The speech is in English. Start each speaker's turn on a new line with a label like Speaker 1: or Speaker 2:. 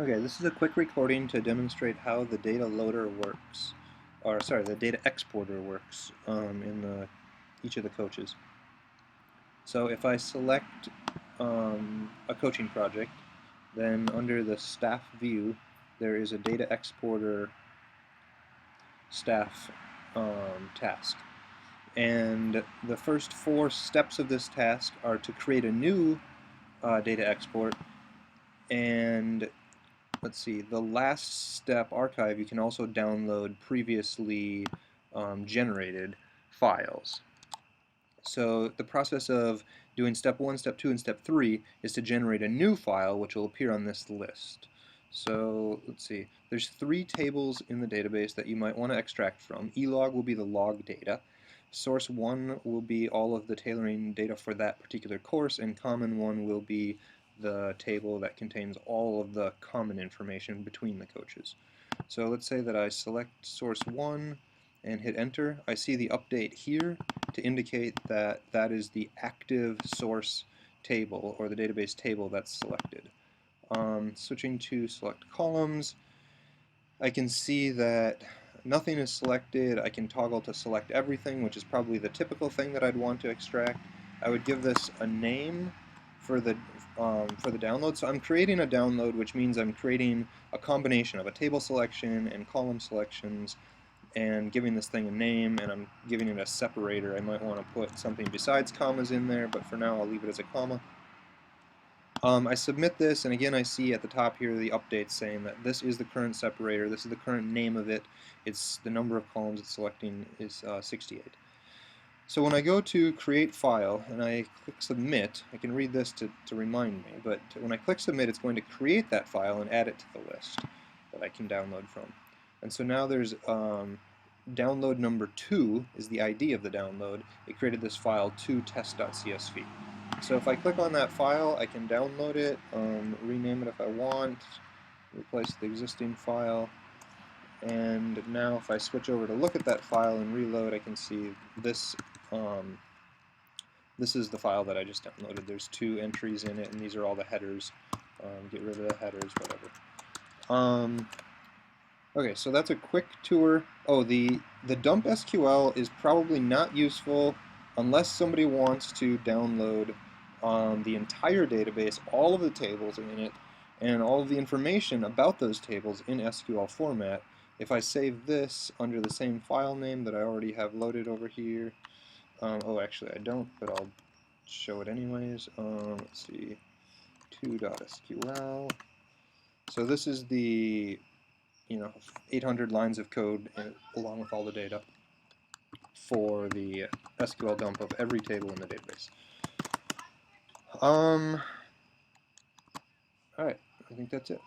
Speaker 1: Okay, this is a quick recording to demonstrate how the data loader works, or sorry, the data exporter works in each of the coaches. So if I select a coaching project, then under the staff view, there is a data exporter staff task. And the first 4 steps of this task are to create a new data export, and let's see, the last step, archive, you can also download previously generated files. So the process of doing step 1, step 2, and step 3 is to generate a new file which will appear on this list. So let's see, there's 3 tables in the database that you might want to extract from. Elog will be the log data. Source 1 will be all of the tailoring data for that particular course, and common 1 will be the table that contains all of the common information between the coaches. So let's say that I select source 1 and hit enter. I see the update here to indicate that that is the active source table, or the database table that's selected. Switching to select columns, I can see that nothing is selected. I can toggle to select everything, which is probably the typical thing that I'd want to extract. I would give this a name for the download. So I'm creating a download, which means I'm creating a combination of a table selection and column selections, and giving this thing a name, and I'm giving it a separator. I might want to put something besides commas in there, but for now I'll leave it as a comma. I submit this, and again I see at the top here the update saying that this is the current separator, this is the current name of it, it's the number of columns it's selecting is 68. So when I go to create file and I click submit, I can read this to remind me, but when I click submit, it's going to create that file and add it to the list that I can download from. And so now there's download number 2 is the ID of the download. It created this file 2test.csv. So if I click on that file, I can download it, rename it if I want, replace the existing file, and now if I switch over to look at that file and reload, I can see this this is the file that I just downloaded. There's 2 entries in it, and these are all the headers. Get rid of the headers, whatever. Okay, so that's a quick tour. Oh, the dump SQL is probably not useful unless somebody wants to download the entire database, all of the tables in it, and all of the information about those tables in SQL format. If I save this under the same file name that I already have loaded over here, oh, actually I don't, but I'll show it anyways. Let's see, 2.sql. So this is the 800 lines of code along with all the data for the SQL dump of every table in the database. All right, I think that's it.